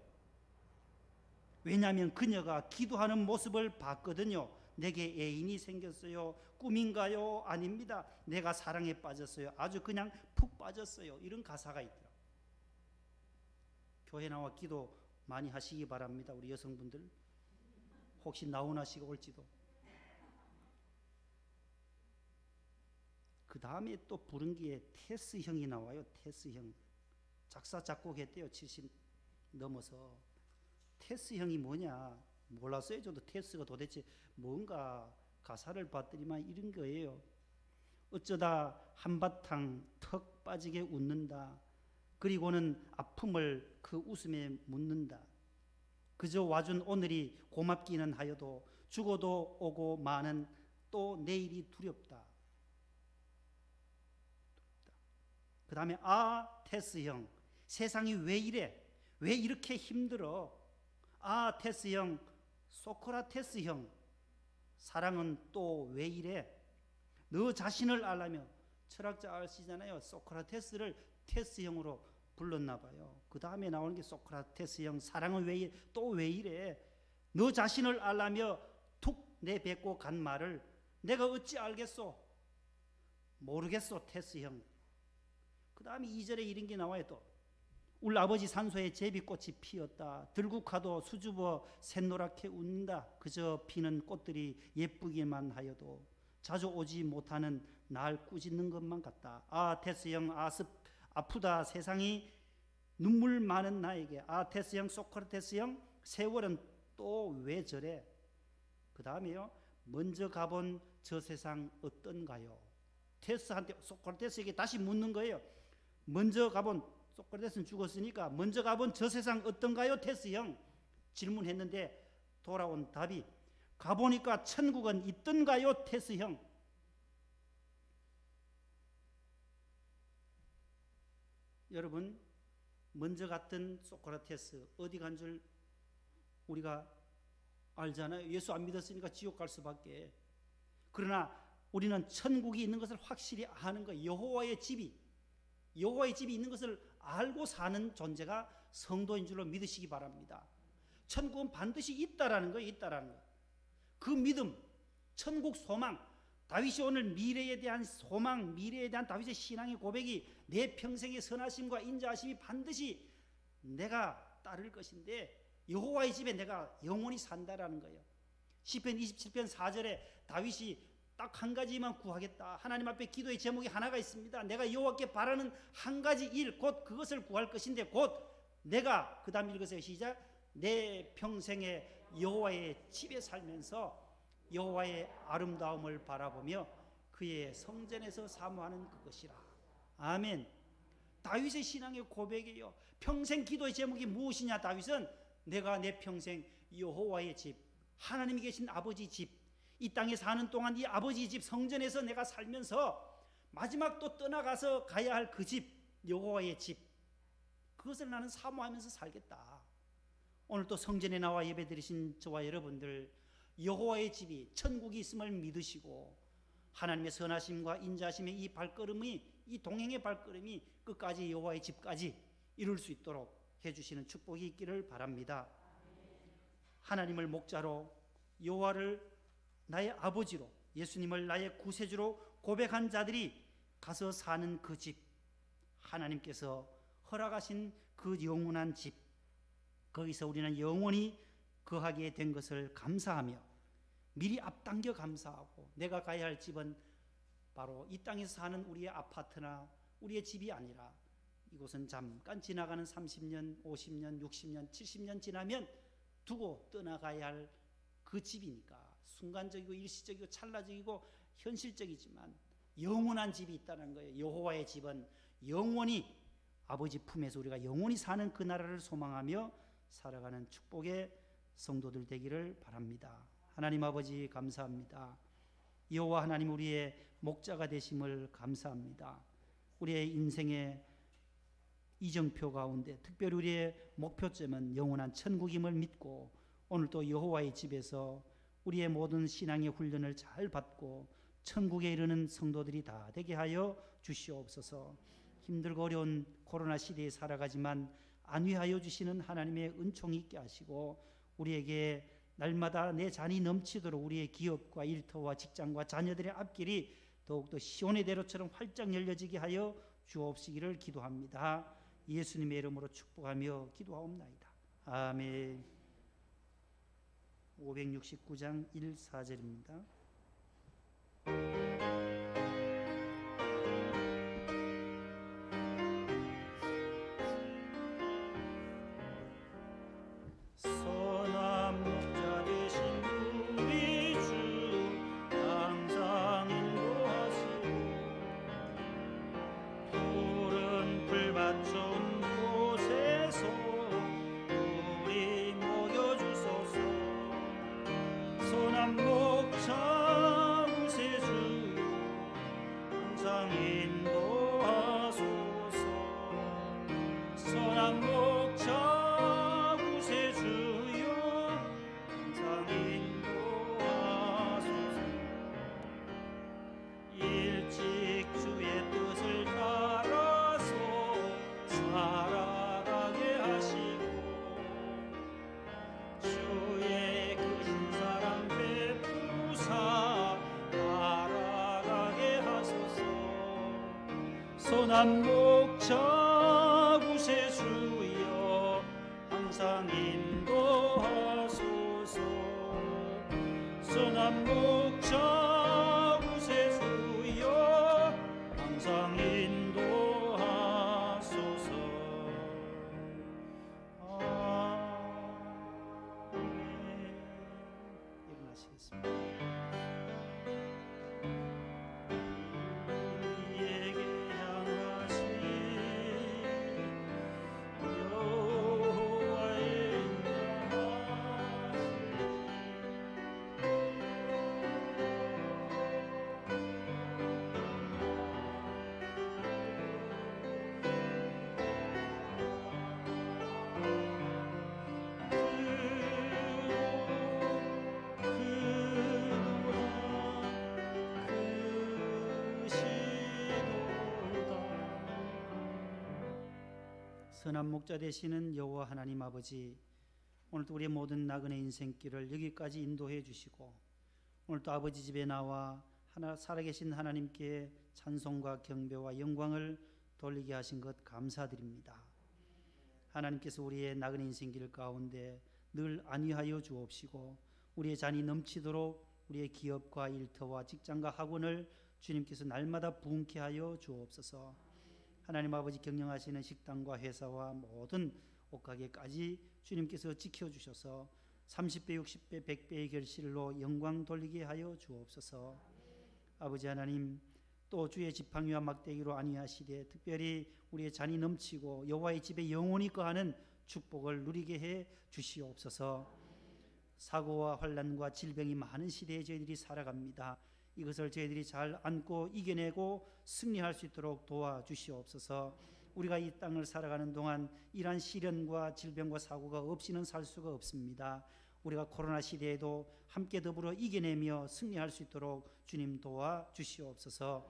왜냐하면 그녀가 기도하는 모습을 봤거든요. 내게 애인이 생겼어요. 꿈인가요? 아닙니다. 내가 사랑에 빠졌어요. 아주 그냥 푹 빠졌어요. 이런 가사가 있더라고요. 교회 나와 기도 많이 하시기 바랍니다. 우리 여성분들. 혹시 나훈아 씨가 올지도. 그 다음에 또 부른 게 테스 형이 나와요. 테스 형. 작사 작곡했대요. 70 넘어서. 테스 형이 뭐냐 몰랐어요. 저도 테스가 도대체 뭔가 가사를 봤더니만 이런 거예요. 어쩌다 한바탕 턱 빠지게 웃는다. 그리고는 아픔을 그 웃음에 묻는다. 그저 와준 오늘이 고맙기는 하여도 죽어도 오고 마는 또 내일이 두렵다. 그 다음에 테스 형, 세상이 왜 이래? 왜 이렇게 힘들어? 테스 형, 소크라테스 형, 사랑은 또 왜 이래? 너 자신을 알라며. 철학자 아시잖아요. 소크라테스를 테스 형으로 불렀나 봐요. 그 다음에 나오는 게 소크라테스 형, 사랑은 왜 이래? 또 왜 이래? 너 자신을 알라며 툭 내뱉고 간 말을 내가 어찌 알겠소? 모르겠소 테스 형. 그 다음에 2절에 이런 게 나와요. 또 울 아버지 산소에 제비꽃이 피었다. 들국화도 수줍어 샛노랗게 웃는다. 그저 피는 꽃들이 예쁘기만 하여도 자주 오지 못하는 날 꾸짖는 것만 같다. 테스 형, 아프다 세상이 눈물 많은 나에게. 테스 형, 소크라테스 형, 세월은 또 왜 저래? 그 다음에요. 먼저 가본 저 세상 어떤가요? 테스한테, 소크라테스에게 다시 묻는 거예요. 먼저 가본, 소크라테스는 죽었으니까 먼저 가본 저 세상 어떤가요? 테스 형 질문했는데 돌아온 답이 가보니까 천국은 있던가요? 테스 형. 여러분, 먼저 갔던 소크라테스 어디 간 줄 우리가 알잖아요. 예수 안 믿었으니까 지옥 갈 수밖에. 그러나 우리는 천국이 있는 것을 확실히 아는 거예요. 여호와의 집이 있는 것을 알고 사는 존재가 성도인 줄로 믿으시기 바랍니다. 천국은 반드시 있다라는 거예요. 그 믿음, 천국 소망, 다윗이 오늘 미래에 대한 소망, 미래에 대한 다윗의 신앙의 고백이 내 평생의 선하심과 인자하심이 반드시 내가 따를 것인데 여호와의 집에 내가 영원히 산다라는 거예요. 시편 27편 4절에 다윗이 딱 한 가지만 구하겠다. 하나님 앞에 기도의 제목이 하나가 있습니다. 내가 여호와께 바라는 한 가지 일, 곧 그것을 구할 것인데 곧 내가, 그 다음 읽으세요. 시작. 내 평생에 여호와의 집에 살면서 여호와의 아름다움을 바라보며 그의 성전에서 사모하는 그것이라. 아멘. 다윗의 신앙의 고백이에요. 평생 기도의 제목이 무엇이냐? 다윗은 내가 내 평생 여호와의 집, 하나님이 계신 아버지 집, 이 땅에 사는 동안 이 아버지 집 성전에서 내가 살면서 마지막 또 떠나가서 가야 할 그 집, 여호와의 집, 그것을 나는 사모하면서 살겠다. 오늘 또 성전에 나와 예배드리신 저와 여러분들, 여호와의 집이 천국이 있음을 믿으시고 하나님의 선하심과 인자하심의 이 발걸음이, 이 동행의 발걸음이 끝까지 여호와의 집까지 이룰 수 있도록 해주시는 축복이 있기를 바랍니다. 하나님을 목자로, 여호와를 나의 아버지로, 예수님을 나의 구세주로 고백한 자들이 가서 사는 그 집, 하나님께서 허락하신 그 영원한 집, 거기서 우리는 영원히 거하게 된 것을 감사하며 미리 앞당겨 감사하고, 내가 가야 할 집은 바로 이 땅에서 사는 우리의 아파트나 우리의 집이 아니라 이곳은 잠깐 지나가는 30년, 50년, 60년, 70년 지나면 두고 떠나가야 할 그 집이니까 순간적이고 일시적이고 찰나적이고 현실적이지만 영원한 집이 있다는 거예요. 여호와의 집은 영원히 아버지 품에서 우리가 영원히 사는 그 나라를 소망하며 살아가는 축복의 성도들 되기를 바랍니다. 하나님 아버지 감사합니다. 여호와 하나님 우리의 목자가 되심을 감사합니다. 우리의 인생의 이정표 가운데 특별히 우리의 목표점은 영원한 천국임을 믿고 오늘 또 여호와의 집에서 우리의 모든 신앙의 훈련을 잘 받고 천국에 이르는 성도들이 다 되게 하여 주시옵소서. 힘들고 어려운 코로나 시대에 살아가지만 안위하여 주시는 하나님의 은총이 있게 하시고 우리에게 날마다 내 잔이 넘치도록 우리의 기업과 일터와 직장과 자녀들의 앞길이 더욱더 시온의 대로처럼 활짝 열려지게 하여 주옵시기를 기도합니다. 예수님의 이름으로 축복하며 기도하옵나이다. 아멘. 569장 1, 4절입니다. 선한 목자 되신 우리 주 항상 인도하시고 푸른 풀밭 좋은 곳에서 우리 먹여주소서. 선한 목자 구세주 항상 인도하소서. 선한 목자 구세주여 항상 인도하소서. 일찍 주의 뜻을 따라서 살아가게 하시고 주의 크신 사랑 베푸사 알아가게 하소서. 선한 목자 구세주여 항상 인도하소서. 선한 목자 구세주여 항상 인도하소서. 일어나시겠습니다. 우리에게 향하신 여호와의 인자하심 선한 목자 되시는 여호와 하나님 아버지, 오늘도 우리의 모든 나그네 인생길을 여기까지 인도해 주시고 오늘도 아버지 집에 나와 살아계신 하나님께 찬송과 경배와 영광을 돌리게 하신 것 감사드립니다. 하나님께서 우리의 나그네 인생길 가운데 늘 안위하여 주옵시고 우리의 잔이 넘치도록 우리의 기업과 일터와 직장과 학원을 주님께서 날마다 부흥케 하여 주옵소서. 하나님 아버지 경영하시는 식당과 회사와 모든 옷가게까지 주님께서 지켜주셔서 30배, 60배, 100배의 결실로 영광 돌리게 하여 주옵소서. 아버지 하나님, 또 주의 지팡이와 막대기로 안위하시되 특별히 우리의 잔이 넘치고 여호와의 집에 영원히 거하는 축복을 누리게 해 주시옵소서. 사고와 환난과 질병이 많은 시대에 저희들이 살아갑니다. 이것을 저희들이 잘 안고 이겨내고 승리할 수 있도록 도와주시옵소서. 우리가 이 땅을 살아가는 동안 이러한 시련과 질병과 사고가 없이는 살 수가 없습니다. 우리가 코로나 시대에도 함께 더불어 이겨내며 승리할 수 있도록 주님 도와주시옵소서.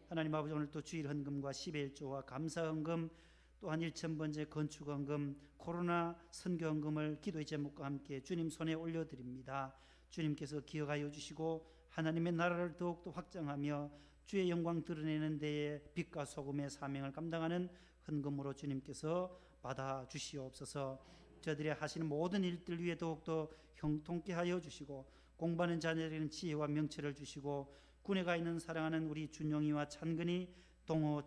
하나님 아버지, 오늘 또 주일 헌금과 10의 1조와 감사 헌금, 또한 1,000번째 건축 헌금, 코로나 선교 헌금을 기도의 제목과 함께 주님 손에 올려드립니다. 주님께서 기억하여 주시고 하나님의 나라를 더욱더 확장하며 주의 영광 드러내는 데에 빛과 소금의 사명을 감당하는 헌금으로 주님께서 받아 주시옵소서. 저들의 하시는 모든 일들 위에 더욱더 형통케 하여 주시고 공부하는 자녀들에게는 지혜와 명철을 주시고 군에 가 있는 사랑하는 우리 준용이와 찬근이, 동호,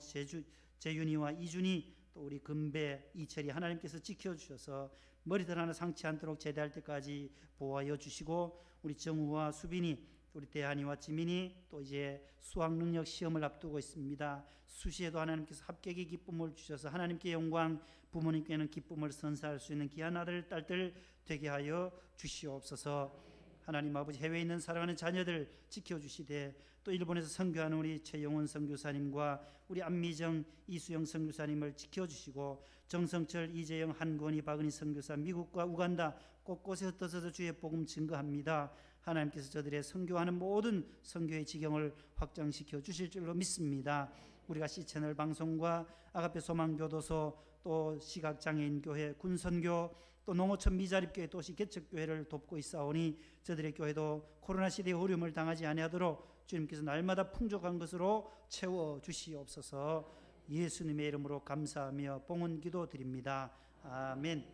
재윤이와 이준이, 또 우리 금배, 이철이 하나님께서 지켜주셔서 머리들 하나 상치 않도록 제대할 때까지 보호하여 주시고 우리 정우와 수빈이, 우리 대한이와 지민이 또 이제 수학 능력 시험을 앞두고 있습니다. 수시에도 하나님께서 합격의 기쁨을 주셔서 하나님께 영광, 부모님께는 기쁨을 선사할 수 있는 귀한 아들, 딸들 되게 하여 주시옵소서. 하나님 아버지, 해외에 있는 사랑하는 자녀들 지켜주시되 또 일본에서 선교하는 우리 최영원 선교사님과 우리 안미정, 이수영 선교사님을 지켜주시고 정성철, 이재영, 한권희, 박은희 선교사, 미국과 우간다 곳곳에 흩어져서 주의 복음 증거합니다. 하나님께서 저들의 선교하는 모든 선교의 지경을 확장시켜 주실 줄로 믿습니다. 우리가 C채널 방송과 아가페 소망교도소, 또 시각장애인교회, 군선교, 또 농어촌 미자립교회, 도시 개척교회를 돕고 있사오니 저들의 교회도 코로나 시대의 어려움을 당하지 아니하도록 주님께서 날마다 풍족한 것으로 채워 주시옵소서. 예수님의 이름으로 감사하며 봉헌 기도 드립니다. 아멘.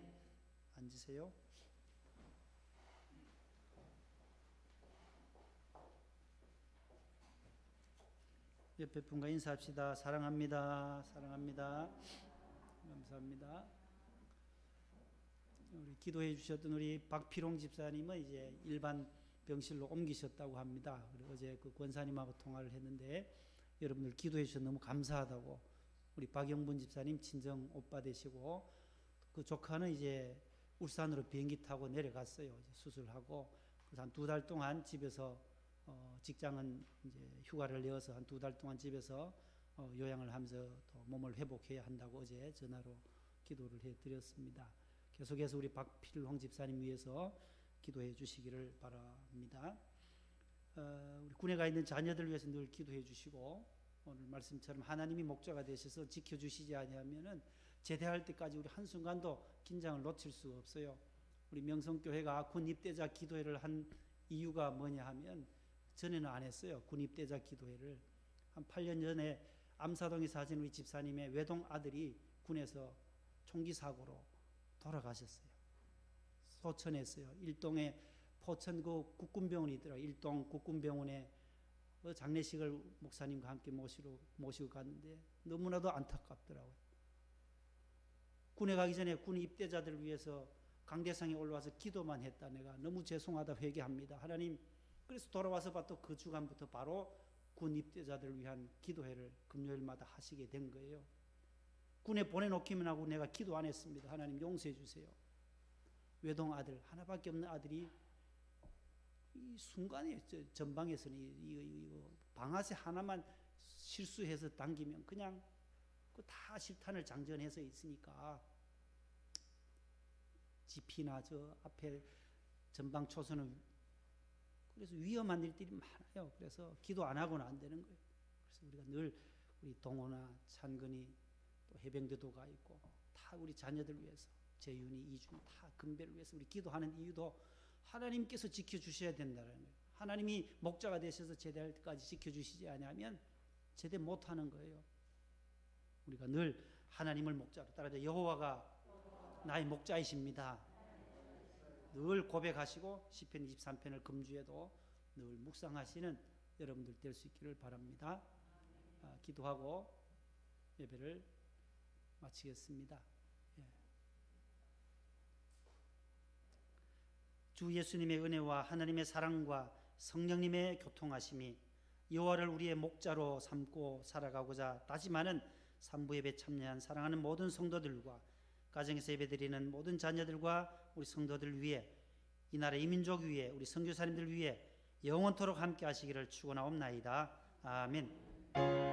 앉으세요. 옆에 분과 인사합시다. 사랑합니다. 사랑합니다. 감사합니다. 우리 기도해 주셨던 우리 박필홍 집사님은 이제 일반 병실로 옮기셨다고 합니다. 어제 그 권사님하고 통화를 했는데 여러분들 기도해 주셔서 너무 감사하다고. 우리 박영분 집사님 친정 오빠 되시고 그 조카는 이제 울산으로 비행기 타고 내려갔어요. 이제 수술하고 그래서 한 2달 동안 집에서 직장은 이제 휴가를 내어서 한 2달 동안 집에서 요양을 하면서 또 몸을 회복해야 한다고 어제 전화로 기도를 해드렸습니다. 계속해서 우리 박필홍 집사님 위해서 기도해 주시기를 바랍니다. 우리 군에 가 있는 자녀들 위해서 늘 기도해 주시고 오늘 말씀처럼 하나님이 목자가 되셔서 지켜주시지 아니하면은 제대할 때까지 우리 한순간도 긴장을 놓칠 수가 없어요. 우리 명성교회가 군 입대자 기도회를 한 이유가 뭐냐 하면 전에는 안 했어요. 군 입대자 기도회를. 한 8년 전에 암사동에서 하신 우리 집사님의 외동 아들이 군에서 총기 사고로 돌아가셨어요. 소천했어요. 일동에 포천 그 국군병원이 있더라고요. 일동 국군병원에 장례식을 목사님과 함께 모시고 갔는데 너무나도 안타깝더라고요. 군에 가기 전에 군 입대자들을 위해서 강대상에 올라와서 기도만 했다. 내가 너무 죄송하다 회개합니다. 하나님, 그래서 돌아와서 또 그 주간부터 바로 군 입대자들을 위한 기도회를 금요일마다 하시게 된 거예요. 군에 보내놓기만 하고 내가 기도 안 했습니다. 하나님 용서해 주세요. 외동 아들, 하나밖에 없는 아들이 이 순간에 전방에서는 이거 방아쇠 하나만 실수해서 당기면 그냥 그 다 실탄을 장전해서 있으니까 지피나 저 앞에 전방 초선은 그래서 위험한 일들이 많아요. 그래서 기도 안 하고는 안 되는 거예요. 그래서 우리가 늘 우리 동호나 찬근이 또 해병대도 가 있고 다 다 우리 자녀들 위해서, 재윤이, 이준이 다 금배를 위해서 우리 기도하는 이유도 하나님께서 지켜주셔야 된다는 거예요. 하나님이 목자가 되셔서 제대할 때까지 지켜주시지 않으면 제대 못하는 거예요. 우리가 늘 하나님을 목자로 따라서 여호와가 나의 목자이십니다. 늘 고백하시고 시편 23편을 금주에도 늘 묵상하시는 여러분들 될 수 있기를 바랍니다. 기도하고 예배를 마치겠습니다. 주 예수님의 은혜와 하나님의 사랑과 성령님의 교통하심이 여호와를 우리의 목자로 삼고 살아가고자 다짐하는 산부 예배 참여한 사랑하는 모든 성도들과 가정에서 예배드리는 모든 자녀들과 우리 성도들 위해, 이 나라 이민족 위에, 우리 선교사님들 위해 영원토록 함께 하시기를 축원하옵나이다. 아멘.